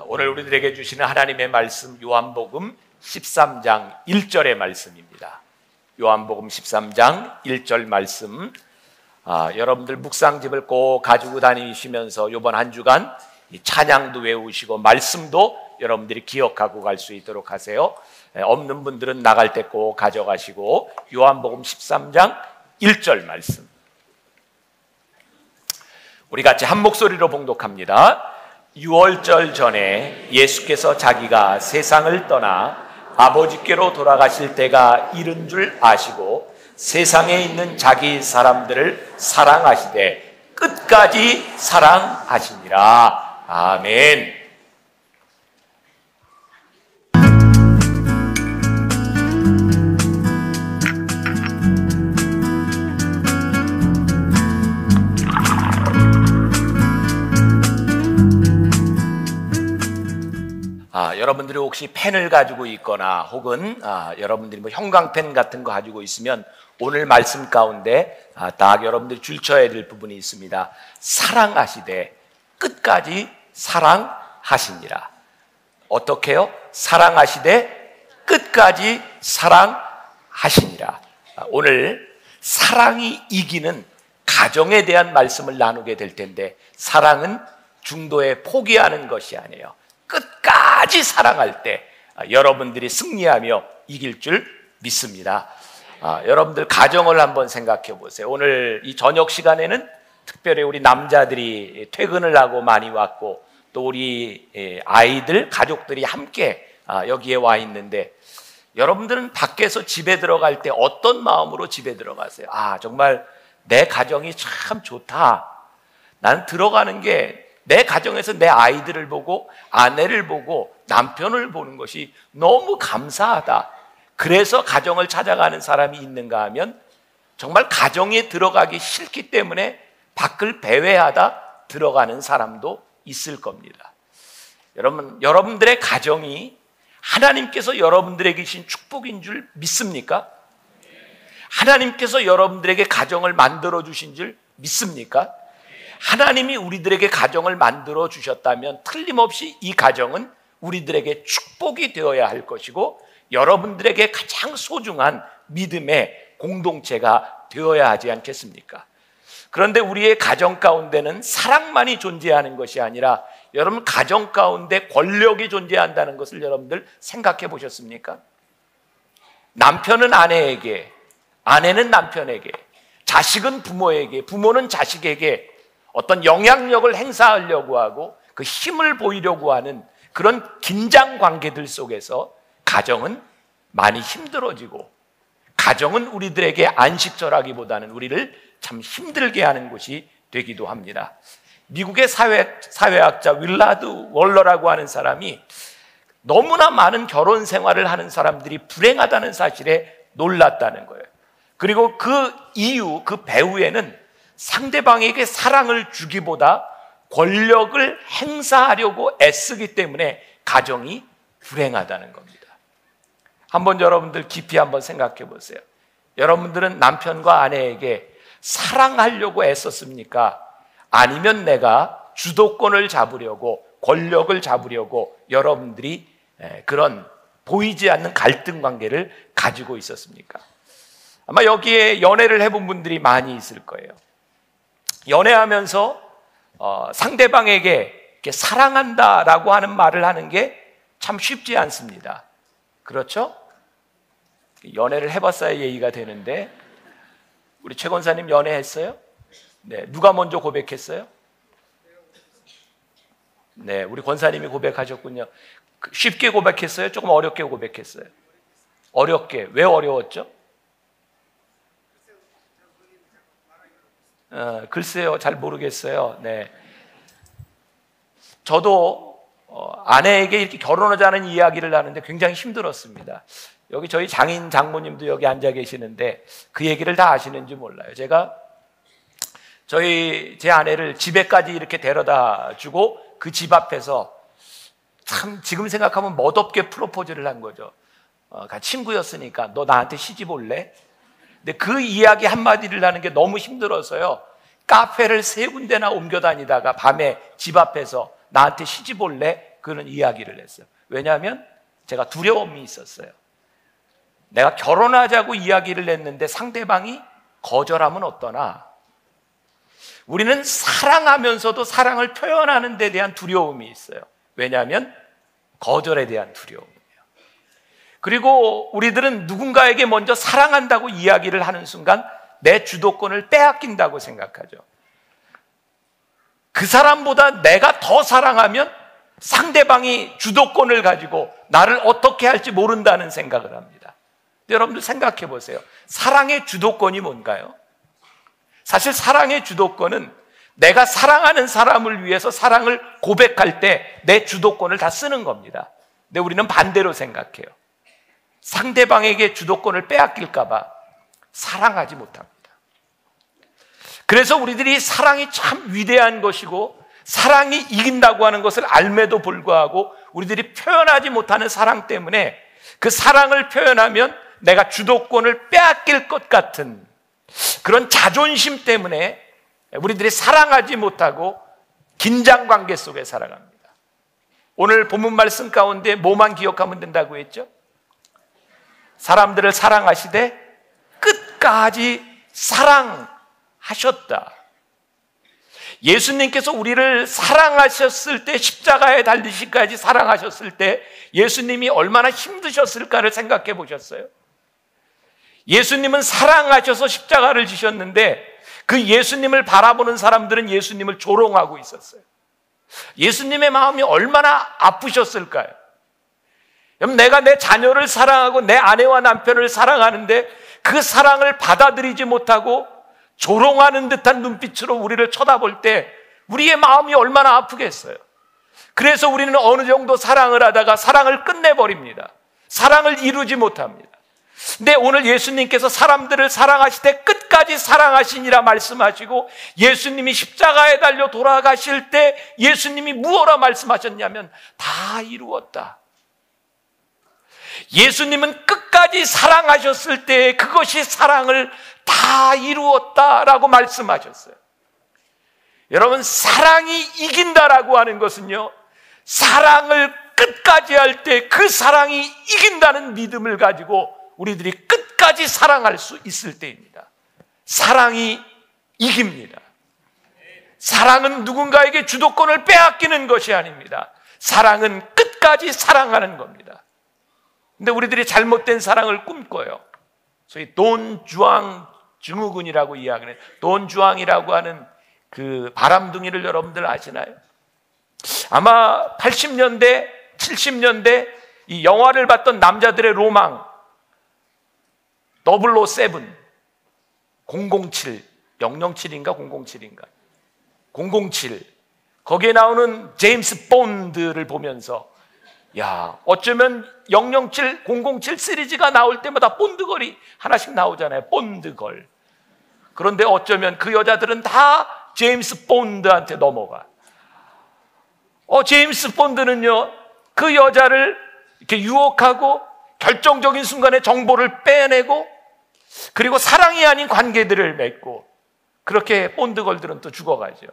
오늘 우리들에게 주시는 하나님의 말씀 요한복음 13장 1절의 말씀입니다. 요한복음 13장 1절 말씀. 여러분들 묵상집을 꼭 가지고 다니시면서 이번 한 주간 찬양도 외우시고 말씀도 여러분들이 기억하고 갈 수 있도록 하세요. 없는 분들은 나갈 때 꼭 가져가시고 요한복음 13장 1절 말씀 우리 같이 한 목소리로 봉독합니다. 6월절 전에 예수께서 자기가 세상을 떠나 아버지께로 돌아가실 때가 이른 줄 아시고 세상에 있는 자기 사람들을 사랑하시되 끝까지 사랑하시니라. 아멘. 여러분들이 혹시 펜을 가지고 있거나 혹은 여러분들이 뭐 형광펜 같은 거 가지고 있으면 오늘 말씀 가운데 딱 여러분들이 줄쳐야 될 부분이 있습니다. 사랑하시되 끝까지 사랑하시니라. 어떻게요? 사랑하시되 끝까지 사랑하시니라. 오늘 사랑이 이기는 가정에 대한 말씀을 나누게 될 텐데, 사랑은 중도에 포기하는 것이 아니에요. 끝까지 사랑할 때 여러분들이 승리하며 이길 줄 믿습니다. 여러분들 가정을 한번 생각해 보세요. 오늘 이 저녁 시간에는 특별히 우리 남자들이 퇴근을 하고 많이 왔고, 또 우리 아이들, 가족들이 함께 여기에 와 있는데, 여러분들은 밖에서 집에 들어갈 때 어떤 마음으로 집에 들어가세요? 정말 내 가정이 참 좋다. 난 들어가는 게 내 가정에서 내 아이들을 보고 아내를 보고 남편을 보는 것이 너무 감사하다. 그래서 가정을 찾아가는 사람이 있는가 하면 정말 가정에 들어가기 싫기 때문에 밖을 배회하다 들어가는 사람도 있을 겁니다. 여러분들의 가정이 하나님께서 여러분들에게 주신 축복인 줄 믿습니까? 하나님께서 여러분들에게 가정을 만들어 주신 줄 믿습니까? 하나님이 우리들에게 가정을 만들어 주셨다면 틀림없이 이 가정은 우리들에게 축복이 되어야 할 것이고, 여러분들에게 가장 소중한 믿음의 공동체가 되어야 하지 않겠습니까? 그런데 우리의 가정 가운데는 사랑만이 존재하는 것이 아니라, 여러분 가정 가운데 권력이 존재한다는 것을 여러분들 생각해 보셨습니까? 남편은 아내에게, 아내는 남편에게, 자식은 부모에게, 부모는 자식에게 어떤 영향력을 행사하려고 하고 그 힘을 보이려고 하는 그런 긴장 관계들 속에서 가정은 많이 힘들어지고, 가정은 우리들에게 안식처라기보다는 우리를 참 힘들게 하는 곳이 되기도 합니다. 미국의 사회학자 윌라드 월러라고 하는 사람이 너무나 많은 결혼 생활을 하는 사람들이 불행하다는 사실에 놀랐다는 거예요. 그리고 그 이유, 그 배후에는 상대방에게 사랑을 주기보다 권력을 행사하려고 애쓰기 때문에 가정이 불행하다는 겁니다. 한번 여러분들 깊이 한번 생각해 보세요. 여러분들은 남편과 아내에게 사랑하려고 애썼습니까? 아니면 내가 주도권을 잡으려고, 권력을 잡으려고 여러분들이 그런 보이지 않는 갈등 관계를 가지고 있었습니까? 아마 여기에 연애를 해본 분들이 많이 있을 거예요. 연애하면서 상대방에게 이렇게 사랑한다라고 하는 말을 하는 게 참 쉽지 않습니다. 그렇죠? 연애를 해봤어야 예의가 되는데, 우리 최 권사님 연애했어요? 네, 누가 먼저 고백했어요? 네, 우리 권사님이 고백하셨군요. 쉽게 고백했어요? 조금 어렵게 고백했어요? 어렵게. 왜 어려웠죠? 글쎄요, 잘 모르겠어요. 네, 저도 아내에게 이렇게 결혼하자는 이야기를 하는데 굉장히 힘들었습니다. 여기 저희 장인 장모님도 여기 앉아 계시는데 그 얘기를 다 아시는지 몰라요. 제가 제 아내를 집에까지 이렇게 데려다 주고 그 집 앞에서 참 지금 생각하면 멋없게 프로포즈를 한 거죠. 친구였으니까 너 나한테 시집 올래? 근데 그 이야기 한마디를 하는 게 너무 힘들어서요, 카페를 3군데나 옮겨 다니다가 밤에 집 앞에서 나한테 시집 올래? 그런 이야기를 했어요. 왜냐하면 제가 두려움이 있었어요. 내가 결혼하자고 이야기를 했는데 상대방이 거절하면 어떠나. 우리는 사랑하면서도 사랑을 표현하는 데 대한 두려움이 있어요. 왜냐하면 거절에 대한 두려움이에요. 그리고 우리들은 누군가에게 먼저 사랑한다고 이야기를 하는 순간 내 주도권을 빼앗긴다고 생각하죠. 그 사람보다 내가 더 사랑하면 상대방이 주도권을 가지고 나를 어떻게 할지 모른다는 생각을 합니다. 여러분들 생각해 보세요. 사랑의 주도권이 뭔가요? 사실 사랑의 주도권은 내가 사랑하는 사람을 위해서 사랑을 고백할 때 내 주도권을 다 쓰는 겁니다. 근데 우리는 반대로 생각해요. 상대방에게 주도권을 빼앗길까 봐 사랑하지 못합니다. 그래서 우리들이 사랑이 참 위대한 것이고 사랑이 이긴다고 하는 것을 알매도 불구하고 우리들이 표현하지 못하는 사랑 때문에 그 사랑을 표현하면 내가 주도권을 빼앗길 것 같은 그런 자존심 때문에 우리들이 사랑하지 못하고 긴장관계 속에 살아갑니다. 오늘 본문 말씀 가운데 뭐만 기억하면 된다고 했죠? 사람들을 사랑하시되 끝까지 사랑하셨다. 예수님께서 우리를 사랑하셨을 때, 십자가에 달리시기까지 사랑하셨을 때 예수님이 얼마나 힘드셨을까를 생각해 보셨어요? 예수님은 사랑하셔서 십자가를 지셨는데 그 예수님을 바라보는 사람들은 예수님을 조롱하고 있었어요. 예수님의 마음이 얼마나 아프셨을까요? 내가 내 자녀를 사랑하고 내 아내와 남편을 사랑하는데 그 사랑을 받아들이지 못하고 조롱하는 듯한 눈빛으로 우리를 쳐다볼 때 우리의 마음이 얼마나 아프겠어요. 그래서 우리는 어느 정도 사랑을 하다가 사랑을 끝내버립니다. 사랑을 이루지 못합니다. 근데 오늘 예수님께서 사람들을 사랑하실 때 끝까지 사랑하시니라 말씀하시고 예수님이 십자가에 달려 돌아가실 때 예수님이 무엇라 말씀하셨냐면 다 이루었다. 예수님은 끝까지 사랑하셨을 때 그것이 사랑을 다 이루었다라고 말씀하셨어요. 여러분, 사랑이 이긴다라고 하는 것은요, 사랑을 끝까지 할 때 그 사랑이 이긴다는 믿음을 가지고 우리들이 끝까지 사랑할 수 있을 때입니다. 사랑이 이깁니다. 사랑은 누군가에게 주도권을 빼앗기는 것이 아닙니다. 사랑은 끝까지 사랑하는 겁니다. 근데 우리들이 잘못된 사랑을 꿈꿔요. 소위 돈주왕 증후군이라고 이야기해요. 돈주왕이라고 하는 그 바람둥이를 여러분들 아시나요? 아마 80년대, 70년대 이 영화를 봤던 남자들의 로망 007, 007, 007인가 007인가 007 거기에 나오는 제임스 본드를 보면서 야, 어쩌면 007, 007 시리즈가 나올 때마다 본드걸이 하나씩 나오잖아요. 본드걸. 그런데 어쩌면 그 여자들은 다 제임스 본드한테 넘어가. 제임스 본드는요, 그 여자를 이렇게 유혹하고 결정적인 순간에 정보를 빼내고 그리고 사랑이 아닌 관계들을 맺고 그렇게 본드걸들은 또 죽어가죠.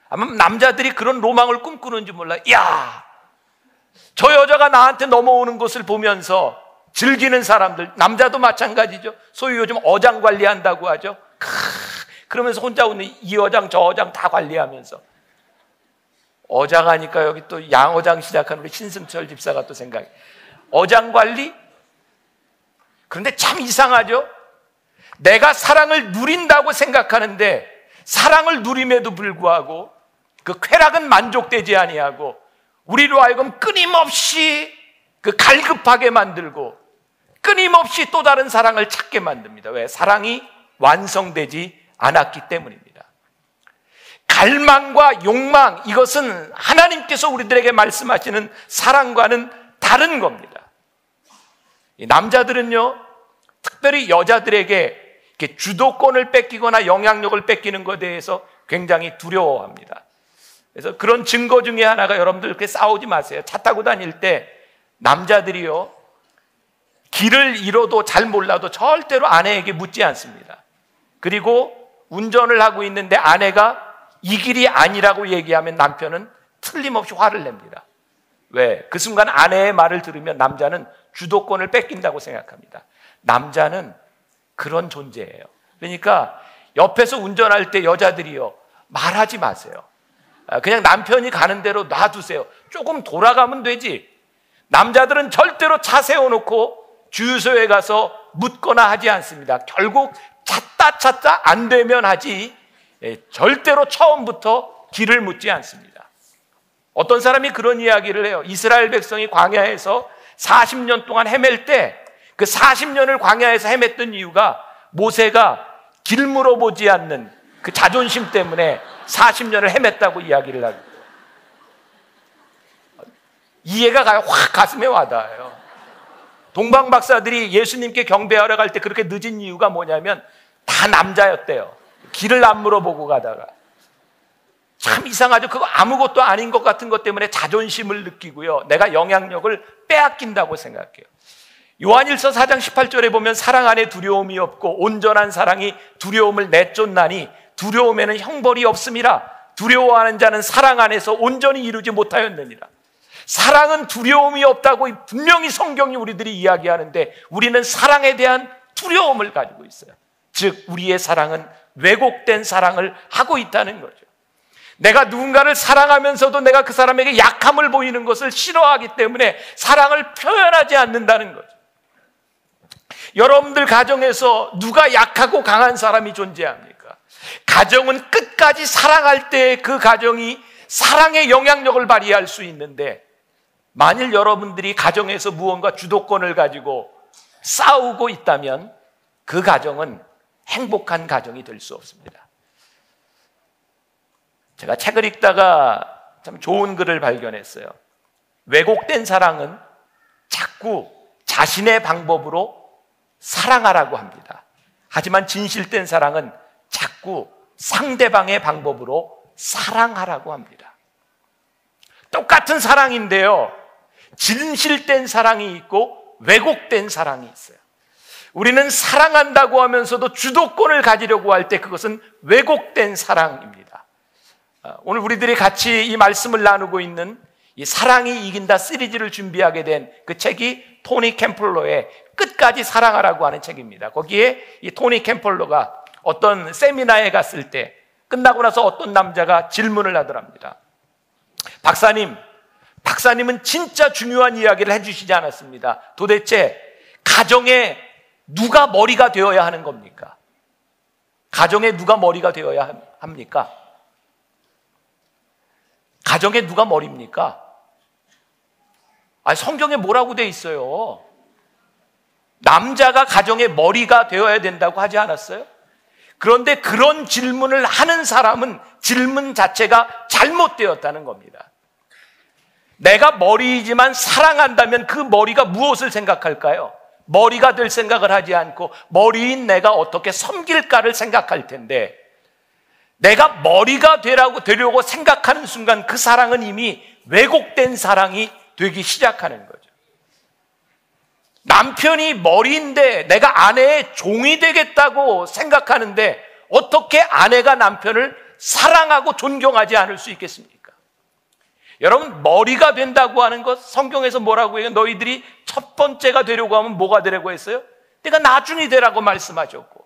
아마 남자들이 그런 로망을 꿈꾸는지 몰라요. 야, 저 여자가 나한테 넘어오는 것을 보면서 즐기는 사람들, 남자도 마찬가지죠. 소위 요즘 어장 관리한다고 하죠. 그러면서 혼자 오는 이 어장 저 어장 다 관리하면서 어장 하니까 여기 또 양어장 시작하는 우리 신승철 집사가 또 생각해. 어장 관리? 그런데 참 이상하죠. 내가 사랑을 누린다고 생각하는데 사랑을 누림에도 불구하고 그 쾌락은 만족되지 아니하고 우리로 하여금 끊임없이 그 갈급하게 만들고 끊임없이 또 다른 사랑을 찾게 만듭니다. 왜? 사랑이 완성되지 않았기 때문입니다. 갈망과 욕망, 이것은 하나님께서 우리들에게 말씀하시는 사랑과는 다른 겁니다. 남자들은요, 특별히 여자들에게 이렇게 주도권을 뺏기거나 영향력을 뺏기는 것에 대해서 굉장히 두려워합니다. 그래서 그런 증거 중에 하나가, 여러분들 그렇게 싸우지 마세요. 차 타고 다닐 때 남자들이요, 길을 잃어도 잘 몰라도 절대로 아내에게 묻지 않습니다. 그리고 운전을 하고 있는데 아내가 이 길이 아니라고 얘기하면 남편은 틀림없이 화를 냅니다. 왜? 그 순간 아내의 말을 들으면 남자는 주도권을 뺏긴다고 생각합니다. 남자는 그런 존재예요. 그러니까 옆에서 운전할 때 여자들이요, 말하지 마세요. 그냥 남편이 가는 대로 놔두세요. 조금 돌아가면 되지. 남자들은 절대로 차 세워놓고 주유소에 가서 묻거나 하지 않습니다. 결국 찾다 안 되면 하지, 절대로 처음부터 길을 묻지 않습니다. 어떤 사람이 그런 이야기를 해요. 이스라엘 백성이 광야에서 40년 동안 헤맬 때 그 40년을 광야에서 헤맸던 이유가 모세가 길 물어보지 않는 그 자존심 때문에 40년을 헤맸다고 이야기를 하고, 이해가 가요. 확 가슴에 와닿아요. 동방 박사들이 예수님께 경배하러 갈 때 그렇게 늦은 이유가 뭐냐면 다 남자였대요. 길을 안 물어보고 가다가. 참 이상하죠. 그거 아무것도 아닌 것 같은 것 때문에 자존심을 느끼고요, 내가 영향력을 빼앗긴다고 생각해요. 요한일서 4장 18절에 보면 사랑 안에 두려움이 없고 온전한 사랑이 두려움을 내쫓나니 두려움에는 형벌이 없음이라. 두려워하는 자는 사랑 안에서 온전히 이루지 못하였느니라. 사랑은 두려움이 없다고 분명히 성경이 우리들이 이야기하는데 우리는 사랑에 대한 두려움을 가지고 있어요. 즉 우리의 사랑은 왜곡된 사랑을 하고 있다는 거죠. 내가 누군가를 사랑하면서도 내가 그 사람에게 약함을 보이는 것을 싫어하기 때문에 사랑을 표현하지 않는다는 거죠. 여러분들 가정에서 누가 약하고 강한 사람이 존재합니까? 가정은 끝까지 사랑할 때 그 가정이 사랑의 영향력을 발휘할 수 있는데, 만일 여러분들이 가정에서 무언가 주도권을 가지고 싸우고 있다면 그 가정은 행복한 가정이 될 수 없습니다. 제가 책을 읽다가 참 좋은 글을 발견했어요. 왜곡된 사랑은 자꾸 자신의 방법으로 사랑하라고 합니다. 하지만 진실된 사랑은 자꾸 상대방의 방법으로 사랑하라고 합니다. 똑같은 사랑인데요, 진실된 사랑이 있고 왜곡된 사랑이 있어요. 우리는 사랑한다고 하면서도 주도권을 가지려고 할 때 그것은 왜곡된 사랑입니다. 오늘 우리들이 같이 이 말씀을 나누고 있는 이 사랑이 이긴다 시리즈를 준비하게 된 그 책이 토니 캠플러의 끝까지 사랑하라고 하는 책입니다. 거기에 이 토니 캠플러가 어떤 세미나에 갔을 때 끝나고 나서 어떤 남자가 질문을 하더랍니다. 박사님은 진짜 중요한 이야기를 해주시지 않았습니다. 도대체 가정에 누가 머리가 되어야 하는 겁니까? 가정에 누가 머리가 되어야 합니까? 가정에 누가 머리입니까? 성경에 뭐라고 돼 있어요? 남자가 가정의 머리가 되어야 된다고 하지 않았어요? 그런데 그런 질문을 하는 사람은 질문 자체가 잘못되었다는 겁니다. 내가 머리이지만 사랑한다면 그 머리가 무엇을 생각할까요? 머리가 될 생각을 하지 않고 머리인 내가 어떻게 섬길까를 생각할 텐데, 내가 머리가 되려고 생각하는 순간 그 사랑은 이미 왜곡된 사랑이 되기 시작하는 거죠. 남편이 머리인데 내가 아내의 종이 되겠다고 생각하는데 어떻게 아내가 남편을 사랑하고 존경하지 않을 수 있겠습니까? 여러분, 머리가 된다고 하는 것, 성경에서 뭐라고 해요? 너희들이 첫 번째가 되려고 하면 뭐가 되려고 했어요? 내가 나중이 되라고 말씀하셨고,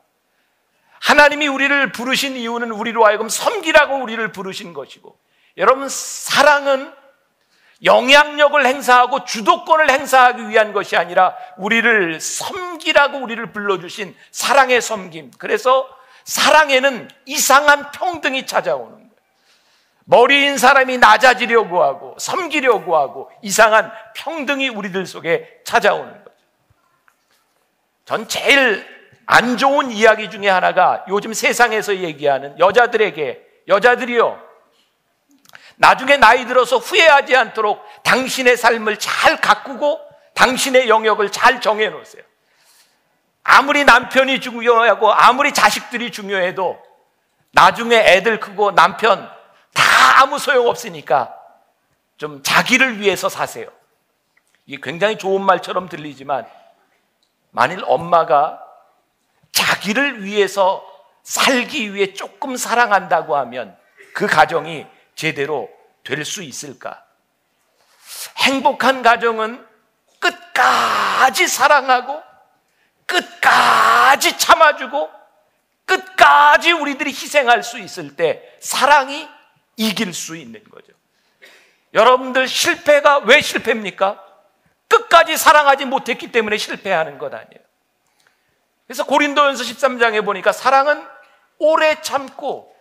하나님이 우리를 부르신 이유는 우리로 하여금 섬기라고 우리를 부르신 것이고, 여러분, 사랑은 영향력을 행사하고 주도권을 행사하기 위한 것이 아니라 우리를 섬기라고 우리를 불러주신 사랑의 섬김. 그래서 사랑에는 이상한 평등이 찾아오는 거예요. 머리인 사람이 낮아지려고 하고 섬기려고 하고 이상한 평등이 우리들 속에 찾아오는 거죠. 전 제일 안 좋은 이야기 중에 하나가 요즘 세상에서 얘기하는 여자들이요, 나중에 나이 들어서 후회하지 않도록 당신의 삶을 잘 가꾸고 당신의 영역을 잘 정해놓으세요. 아무리 남편이 중요하고 아무리 자식들이 중요해도 나중에 애들 크고 남편 다 아무 소용없으니까 좀 자기를 위해서 사세요. 이게 굉장히 좋은 말처럼 들리지만, 만일 엄마가 자기를 위해서 살기 위해 조금 사랑한다고 하면 그 가정이 제대로 될 수 있을까? 행복한 가정은 끝까지 사랑하고 끝까지 참아주고 끝까지 우리들이 희생할 수 있을 때 사랑이 이길 수 있는 거죠. 여러분들 실패가 왜 실패입니까? 끝까지 사랑하지 못했기 때문에 실패하는 것 아니에요. 그래서 고린도전서 13장에 보니까 사랑은 오래 참고,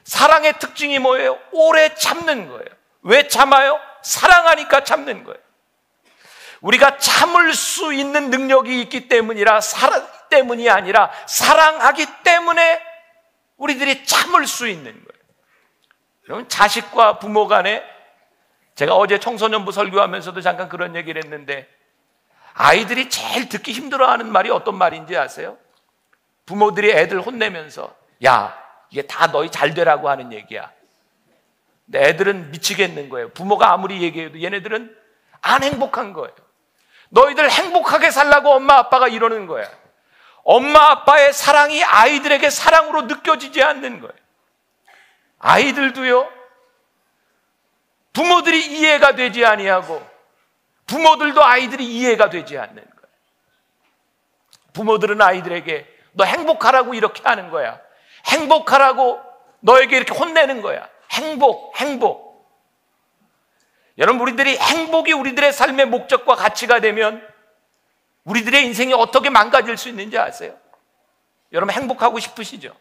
사랑의 특징이 뭐예요? 오래 참는 거예요. 왜 참아요? 사랑하니까 참는 거예요. 우리가 참을 수 있는 능력이 있기 때문이 아니라 사랑하기 때문에 우리들이 참을 수 있는 거예요. 여러분, 자식과 부모 간에, 제가 어제 청소년부 설교하면서도 잠깐 그런 얘기를 했는데, 아이들이 제일 듣기 힘들어하는 말이 어떤 말인지 아세요? 부모들이 애들 혼내면서, 야, 이게 다 너희 잘 되라고 하는 얘기야. 근데 애들은 미치겠는 거예요. 부모가 아무리 얘기해도 얘네들은 안 행복한 거예요. 너희들 행복하게 살라고 엄마 아빠가 이러는 거야. 엄마 아빠의 사랑이 아이들에게 사랑으로 느껴지지 않는 거예요. 아이들도요, 부모들이 이해가 되지 아니하고 부모들도 아이들이 이해가 되지 않는 거예요. 부모들은 아이들에게 너 행복하라고 이렇게 하는 거야. 행복하라고 너에게 이렇게 혼내는 거야. 행복. 여러분, 우리들이 행복이 우리들의 삶의 목적과 가치가 되면 우리들의 인생이 어떻게 망가질 수 있는지 아세요? 여러분, 행복하고 싶으시죠?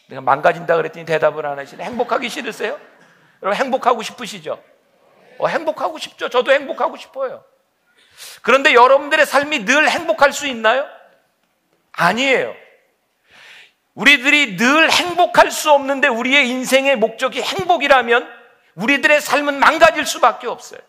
내가 망가진다 그랬더니 대답을 안 하시네. 행복하기 싫으세요? 여러분, 행복하고 싶으시죠? 행복하고 싶죠. 저도 행복하고 싶어요. 그런데 여러분들의 삶이 늘 행복할 수 있나요? 아니에요. 우리들이 늘 행복할 수 없는데 우리의 인생의 목적이 행복이라면 우리들의 삶은 망가질 수밖에 없어요.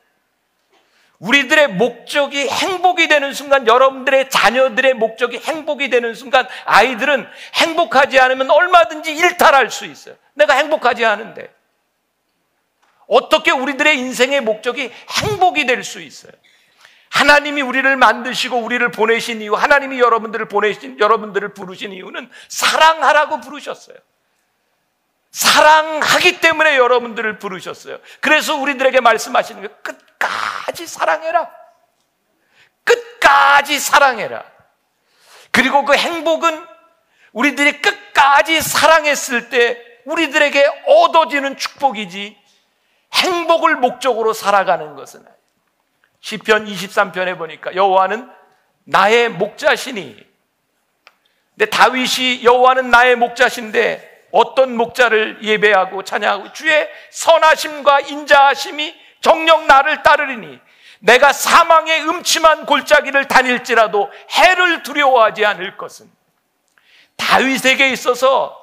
우리들의 목적이 행복이 되는 순간, 여러분들의 자녀들의 목적이 행복이 되는 순간 아이들은 행복하지 않으면 얼마든지 일탈할 수 있어요. 내가 행복하지 않은데 어떻게 우리들의 인생의 목적이 행복이 될 수 있어요? 하나님이 우리를 만드시고 우리를 보내신 이유, 하나님이 여러분들을 부르신 이유는 사랑하라고 부르셨어요. 사랑하기 때문에 여러분들을 부르셨어요. 그래서 우리들에게 말씀하시는 거예요. 끝까지 사랑해라. 끝까지 사랑해라. 그리고 그 행복은 우리들이 끝까지 사랑했을 때 우리들에게 얻어지는 축복이지, 행복을 목적으로 살아가는 것은 아니에요. 시편 23편에 보니까 여호와는 나의 목자시니, 근데 다윗이 여호와는 나의 목자신데 어떤 목자를 예배하고 찬양하고, 주의 선하심과 인자하심이 정녕 나를 따르리니 내가 사망의 음침한 골짜기를 다닐지라도 해를 두려워하지 않을 것은, 다윗에게 있어서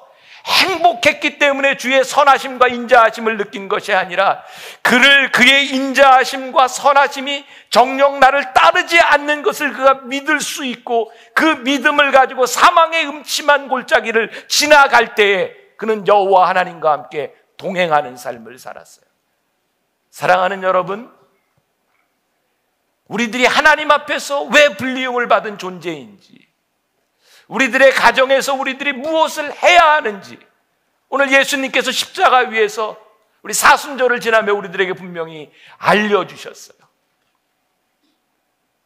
행복했기 때문에 주의 선하심과 인자하심을 느낀 것이 아니라 그의 인자하심과 선하심이 정녕 나를 따르지 않는 것을 그가 믿을 수 있고, 그 믿음을 가지고 사망의 음침한 골짜기를 지나갈 때에 그는 여호와 하나님과 함께 동행하는 삶을 살았어요. 사랑하는 여러분, 우리들이 하나님 앞에서 왜 불리움을 받은 존재인지, 우리들의 가정에서 우리들이 무엇을 해야 하는지, 오늘 예수님께서 십자가 위에서 우리 사순절을 지나며 우리들에게 분명히 알려주셨어요.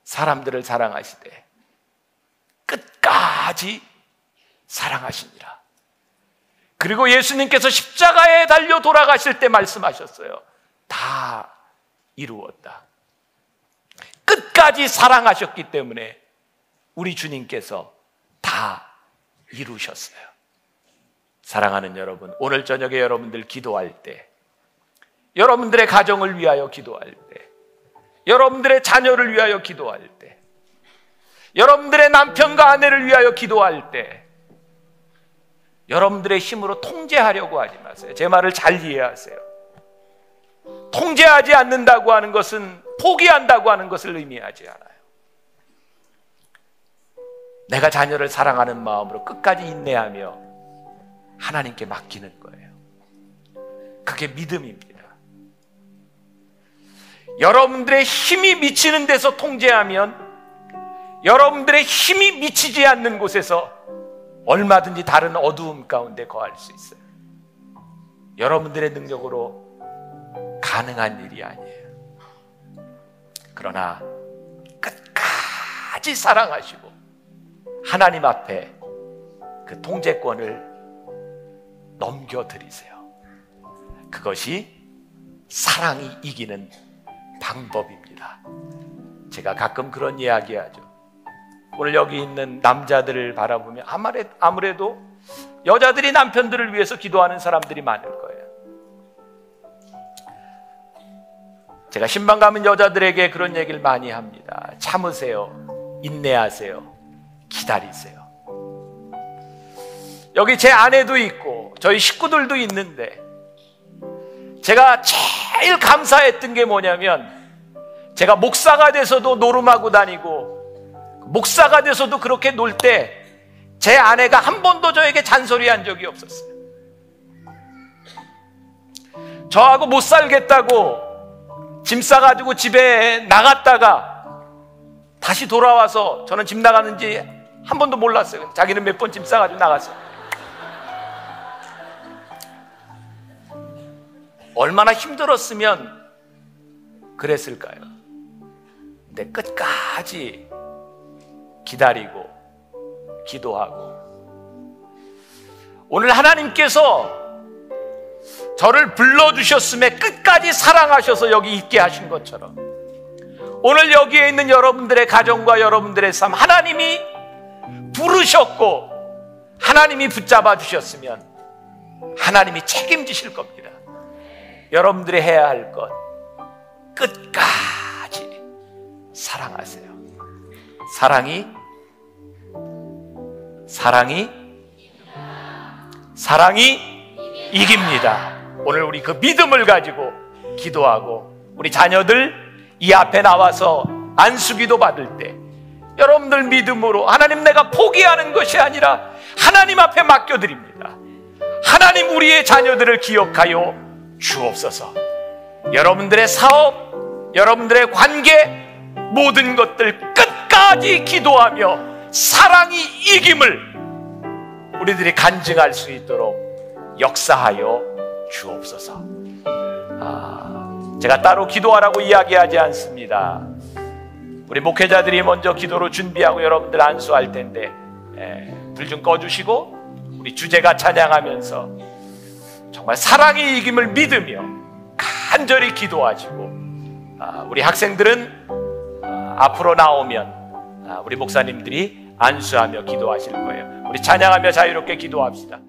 사람들을 사랑하시되 끝까지 사랑하시니라. 그리고 예수님께서 십자가에 달려 돌아가실 때 말씀하셨어요. 다 이루었다. 끝까지 사랑하셨기 때문에 우리 주님께서 다 이루셨어요. 사랑하는 여러분, 오늘 저녁에 여러분들 기도할 때, 여러분들의 가정을 위하여 기도할 때, 여러분들의 자녀를 위하여 기도할 때, 여러분들의 남편과 아내를 위하여 기도할 때, 여러분들의 힘으로 통제하려고 하지 마세요. 제 말을 잘 이해하세요. 통제하지 않는다고 하는 것은 포기한다고 하는 것을 의미하지 않아요. 내가 자녀를 사랑하는 마음으로 끝까지 인내하며 하나님께 맡기는 거예요. 그게 믿음입니다. 여러분들의 힘이 미치는 데서 통제하면 여러분들의 힘이 미치지 않는 곳에서 얼마든지 다른 어두움 가운데 거할 수 있어요. 여러분들의 능력으로 가능한 일이 아니에요. 그러나 끝까지 사랑하시고 하나님 앞에 그 통제권을 넘겨드리세요. 그것이 사랑이 이기는 방법입니다. 제가 가끔 그런 이야기하죠. 오늘 여기 있는 남자들을 바라보면 아무래도 여자들이 남편들을 위해서 기도하는 사람들이 많을 거예요. 제가 신방 가면 여자들에게 그런 얘기를 많이 합니다. 참으세요. 인내하세요. 기다리세요. 여기 제 아내도 있고 저희 식구들도 있는데 제가 제일 감사했던 게 뭐냐면 제가 목사가 돼서도 노름하고 다니고 목사가 돼서도 그렇게 놀 때 제 아내가 한 번도 저에게 잔소리한 적이 없었어요. 저하고 못 살겠다고 짐 싸가지고 집에 나갔다가 다시 돌아와서 저는 집 나가는지 한 번도 몰랐어요. 자기는 몇 번 짐 싸가지고 나갔어요. 얼마나 힘들었으면 그랬을까요? 근데 끝까지 기다리고 기도하고 오늘 하나님께서 저를 불러주셨음에 끝까지 사랑하셔서 여기 있게 하신 것처럼 오늘 여기에 있는 여러분들의 가정과 여러분들의 삶 하나님이 부르셨고 하나님이 붙잡아 주셨으면 하나님이 책임지실 겁니다. 여러분들이 해야 할 것 끝까지 사랑하세요. 사랑이 이깁니다. 오늘 우리 그 믿음을 가지고 기도하고 우리 자녀들 이 앞에 나와서 안수기도 받을 때 여러분들 믿음으로 하나님 내가 포기하는 것이 아니라 하나님 앞에 맡겨드립니다. 하나님 우리의 자녀들을 기억하여 주옵소서. 여러분들의 사업, 여러분들의 관계 모든 것들 끝까지 기도하며 사랑이 이김을 우리들이 간증할 수 있도록 역사하여 주옵소서. 제가 따로 기도하라고 이야기하지 않습니다. 우리 목회자들이 먼저 기도로 준비하고 여러분들 안수할 텐데 불 좀 꺼주시고 우리 주제가 찬양하면서 정말 사랑이 이김을 믿으며 간절히 기도하시고 우리 학생들은 앞으로 나오면 우리 목사님들이 안수하며 기도하실 거예요. 우리 찬양하며 자유롭게 기도합시다.